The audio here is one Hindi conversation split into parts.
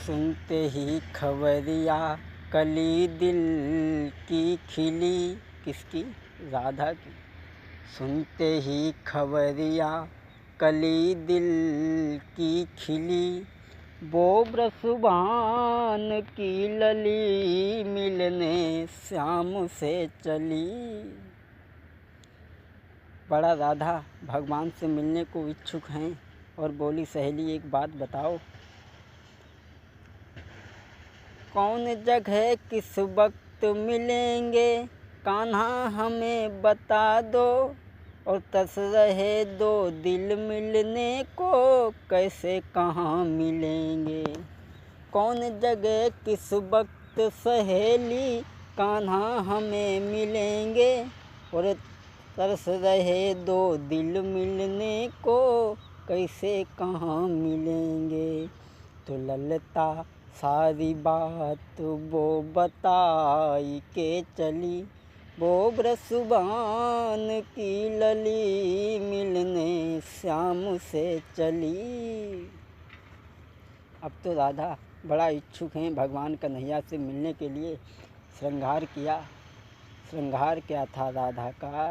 सुनते ही खबरिया कली दिल की खिली। किसकी? राधा की। सुनते ही खबरिया कली दिल की खिली, वो ब्रसुबान की लली मिलने श्याम से चली। बड़ा राधा भगवान से मिलने को इच्छुक हैं और बोली, सहेली एक बात बताओ, कौन जगह किस वक्त मिलेंगे, कान्हा हमें बता दो। और तरस रहे दो दिल मिलने को, कैसे कहाँ मिलेंगे। कौन जगह किस वक्त सहेली, कान्हा हमें मिलेंगे। और तरस रहे दो दिल मिलने को, कैसे कहाँ मिलेंगे। तो ललता सारी बात वो बताई के चली, वो ब्रसुबान की लली मिलने श्याम से चली। अब तो राधा बड़ा इच्छुक हैं भगवान कन्हैया से मिलने के लिए। श्रृंगार किया। श्रृंगार क्या था राधा का।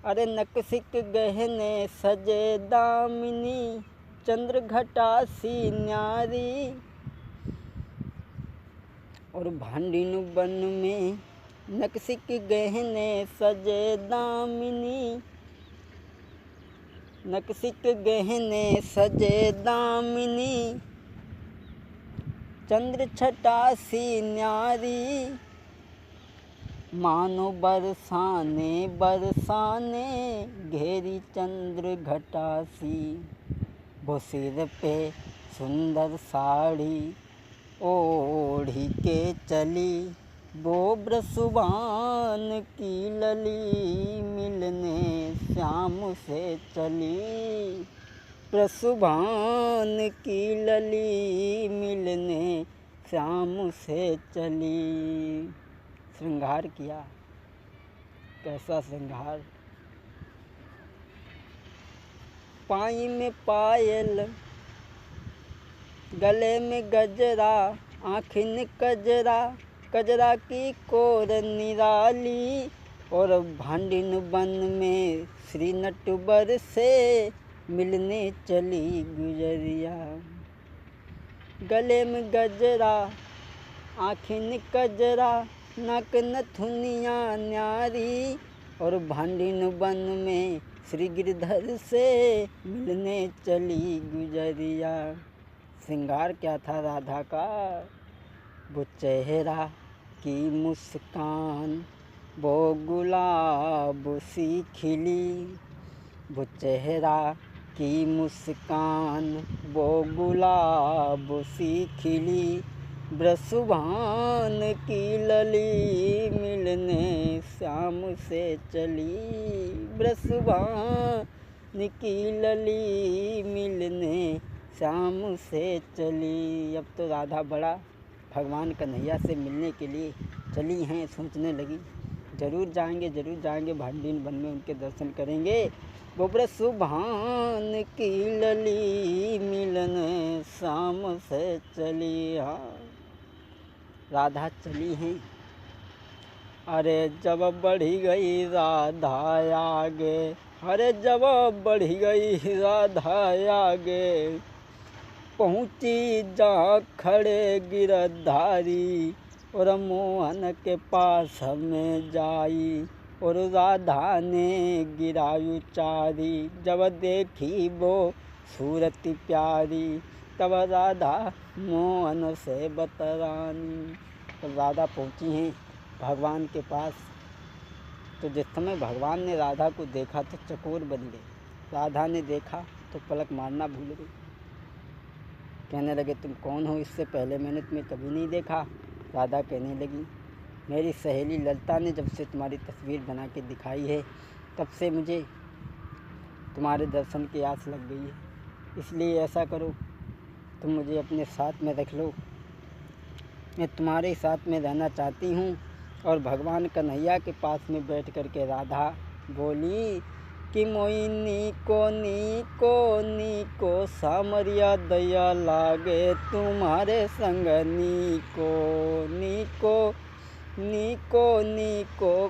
अरे नकसिक गहने सजे दामिनी, चंद्र घटा सी न्यारी। और भांडिन बन में नकसिक गहने सजे दामिनी, नकसिक गहने सजे दामिनी, चंद्र छटा सी न्यारी। मानो बरसाने बरसाने घेरी चंद्र घटा सी, वो सिर पे सुंदर साड़ी ओढ़ी के चली, वो ब्रसुबान की लली मिलने श्याम से चली। ब्रसुबान की लली मिलने श्याम से चली। श्रृंगार किया। कैसा श्रृंगार। पाई में पायल, गले में गजरा, आँखिन कजरा, कजरा की कोर निराली। और भांडिन बन में श्री नटवर से मिलने चली गुजरिया। गले में गजरा, आँखिन कजरा, नाक नथुनिया न्यारी। और भांडिन बन में श्री गिरधर से मिलने चली गुजरिया। श्रृंगार क्या था राधा का। वो चेहरा की मुस्कान वो गुलाब सी खिली, वो चेहरा की मुस्कान वो गुलाब सी खिली, ब्रसुबान की लली मिलने श्याम से चली। ब्रसुबान की लली मिलने श्याम से चली। अब तो राधा बड़ा भगवान कन्हैया से मिलने के लिए चली हैं। सोचने लगी, जरूर जाएंगे भांडिन वन में उनके दर्शन करेंगे। वो ब्रसुबान की लली मिलने श्याम से चली। हाँ, राधा चली हैं। अरे जब बढ़ी गई राधा आगे, अरे जब बढ़ी गई राधा आगे, पहुँची जहाँ खड़े गिरधारी। और मोहन के पास हमें जाई, और राधा ने गिरायु चारी। जब देखी वो सूरत प्यारी, तब राधा मोहन से बतरानी। तो राधा पहुँची हैं भगवान के पास। तो जिस समय भगवान ने राधा को देखा तो चकोर बन गए। राधा ने देखा तो पलक मारना भूल गई। कहने लगे, तुम कौन हो, इससे पहले मैंने तुम्हें कभी नहीं देखा। राधा कहने लगी, मेरी सहेली ललिता ने जब से तुम्हारी तस्वीर बना के दिखाई है, तब से मुझे तुम्हारे दर्शन की आस लग गई है। इसलिए ऐसा करो, तुम मुझे अपने साथ में रख लो। मैं तुम्हारे साथ में रहना चाहती हूँ। और भगवान कन्हैया के पास में बैठ कर के राधा बोली कि मोई नीको सामरिया दया लागे तुम्हारे संग नीको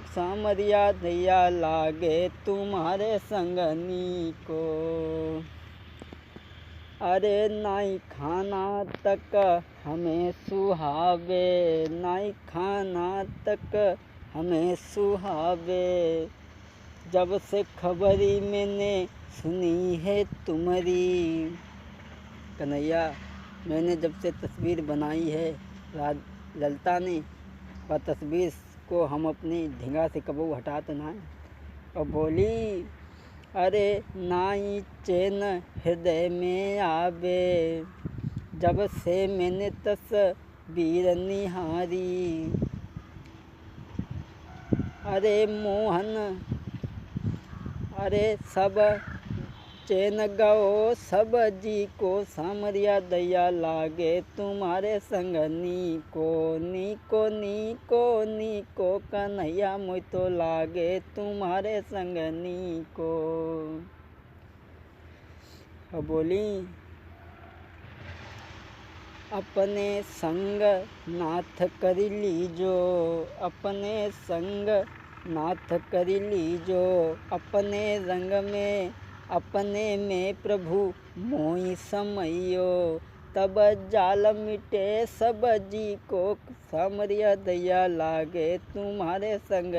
सामरिया दया लागे तुम्हारे संग नीको। अरे नाई खाना तक हमें सुहावे, नाई खाना तक हमें सुहावे, जब से खबरी मैंने सुनी है तुम्हारी। कन्हैया, मैंने जब से तस्वीर बनाई है ललिता ने, वह तस्वीर को हम अपनी ढिंगा से कबू हटा तो ना। और बोली, अरे नाई चैन हृदय में आवे, जब से मैंने तस्वीर निहारी। अरे मोहन, अरे सब चैन गओ सब जी को, सामरिया दया लागे तुम्हारे संग नीको कन्हैया मोय तो लागे तुम्हारे संग नीको। बोली, अपने संग नाथ कर लीजो, अपने संग नाथ कर लीजो, अपने रंग में अपने में प्रभु मोहि समयो, तब जाल मिटे सब जी को, सामरिया दया लागे तुम्हारे संग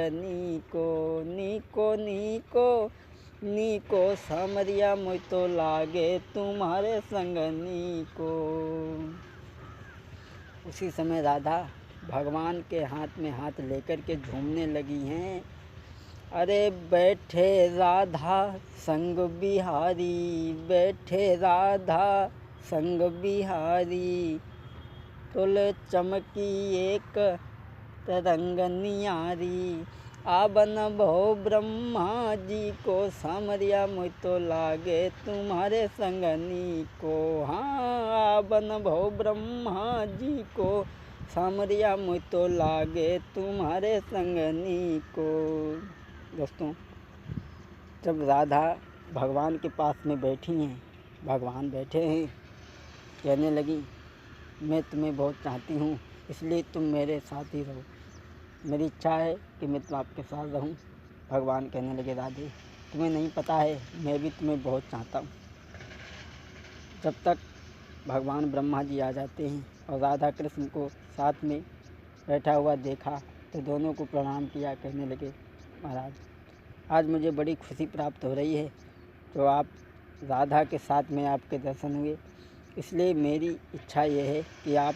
नीको सामरिया मोय तो लागे तुम्हारे संग नीको। उसी समय राधा भगवान के हाथ में हाथ लेकर के झूमने लगी हैं। अरे बैठे राधा संग बिहारी, बैठे राधा संग बिहारी, तुल चमकी एक तरंग नियारी, आबन भो ब्रह्मा जी को, सामरिया मोय तो लागे तुम्हारे संग नीको। हाँ, आबन भो ब्रह्मा जी को, सामरिया मोय तो लागे तुम्हारे संग नीको। दोस्तों, जब राधा भगवान के पास में बैठी हैं, भगवान बैठे हैं, कहने लगी, मैं तुम्हें बहुत चाहती हूँ, इसलिए तुम मेरे साथ ही रहो, मेरी इच्छा है कि मैं तुम आपके साथ रहूं। भगवान कहने लगे, राधे तुम्हें नहीं पता है, मैं भी तुम्हें बहुत चाहता हूँ। जब तक भगवान ब्रह्मा जी आ जाते हैं और राधा कृष्ण को साथ में बैठा हुआ देखा तो दोनों को प्रणाम किया, कहने लगे, महाराज आज मुझे बड़ी खुशी प्राप्त हो रही है, तो आप राधा के साथ में आपके दर्शन हुए, इसलिए मेरी इच्छा ये है कि आप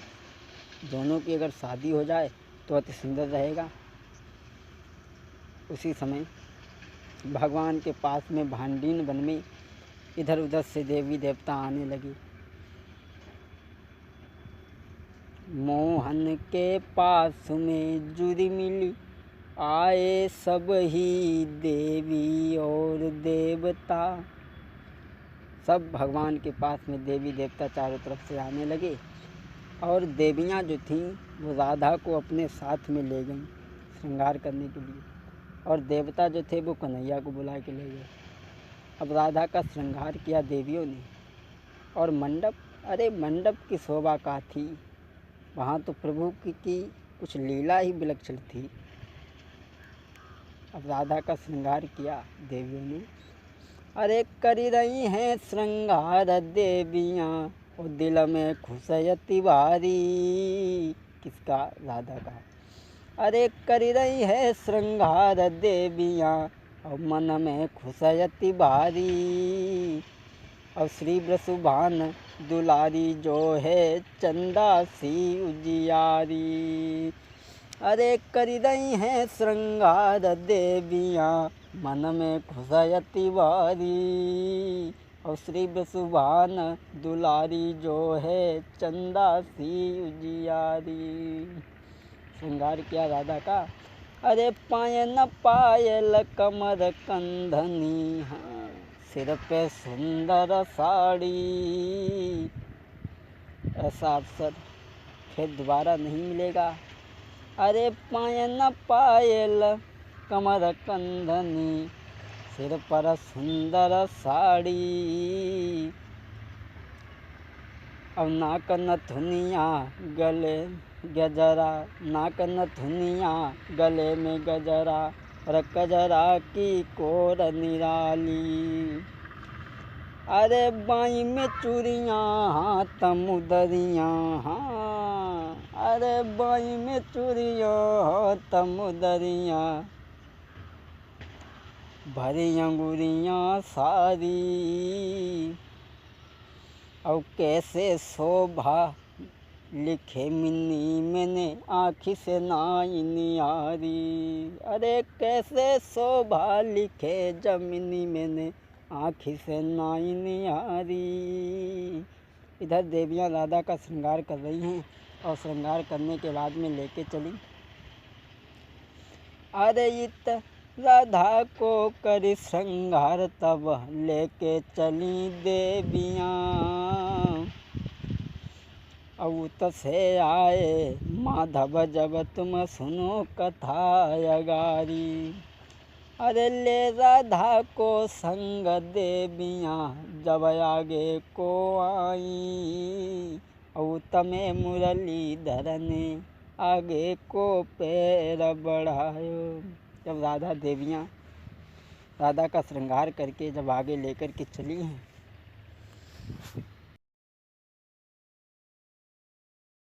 दोनों की अगर शादी हो जाए तो अति सुंदर रहेगा। उसी समय भगवान के पास में भांडीन वन में इधर उधर से देवी देवता आने लगे। मोहन के पास में जुड़ी मिली, आए सब ही देवी और देवता। सब भगवान के पास में देवी देवता चारों तरफ से आने लगे और देवियाँ जो थीं वो राधा को अपने साथ में ले गईं श्रृंगार करने के लिए, और देवता जो थे वो कन्हैया को बुला के ले गए। अब राधा का श्रृंगार किया देवियों ने, और मंडप, अरे मंडप की शोभा का थी, वहाँ तो प्रभु की कुछ लीला ही विलक्षण थी। अब राधा का श्रृंगार किया देवियों ने। अरे करी रही हैं श्रृंगार देवियाँ, और दिल में खुशयति भारी। किसका? राधा का। अरे करी रही है श्रृंगार देवियाँ, और मन में खुशयति भारी। और श्री वृषभान दुलारी जो है, चंदा सी उजियारी। अरे करी रही हैं श्रृंगार देवियाँ, मन में खुशयति भारी। और श्री वृषभान दुलारी जो है, चंदा सी उजियारी। श्रृंगार किया राधा का। अरे पायल पायल कमर कंधनी, हाँ सिर पे सुंदर साड़ी। ऐसा अवसर फिर दोबारा नहीं मिलेगा। अरे पायल पायल कमर कंधनी, सिर पर सुंदर साड़ी, अब नाक नथुनिया गले गजरा, नाक नथुनिया गले में गजरा, और कजरा की कोर निराली। अरे बाई में चूड़ियाँ हाथ मुदरियाँ, हाँ अरे बाई में चूड़ियों हाथ मुदरियाँ, भरी अंगुरियाँ सारी, और कैसे शोभा लिखे मिन्नी मैंने आँखी से नाई निहारी। अरे कैसे शोभा लिखे जमीनी मैंने आँखी से नाई निहारी। इधर देवियाँ राधा का श्रृंगार कर रही हैं और श्रृंगार करने के बाद में लेके चली। अरे इत राधा को करी श्रृंगार तब लेके चली देवियाँ, औत से आए माधव जब तुम सुनो कथा अगारी। अरे ले राधा को संग देवियाँ जब आगे को आई, औत में मुरलीधर ने आगे को पैर बढ़ायो। जब राधा देवियाँ राधा का श्रृंगार करके जब आगे लेकर के चली हैं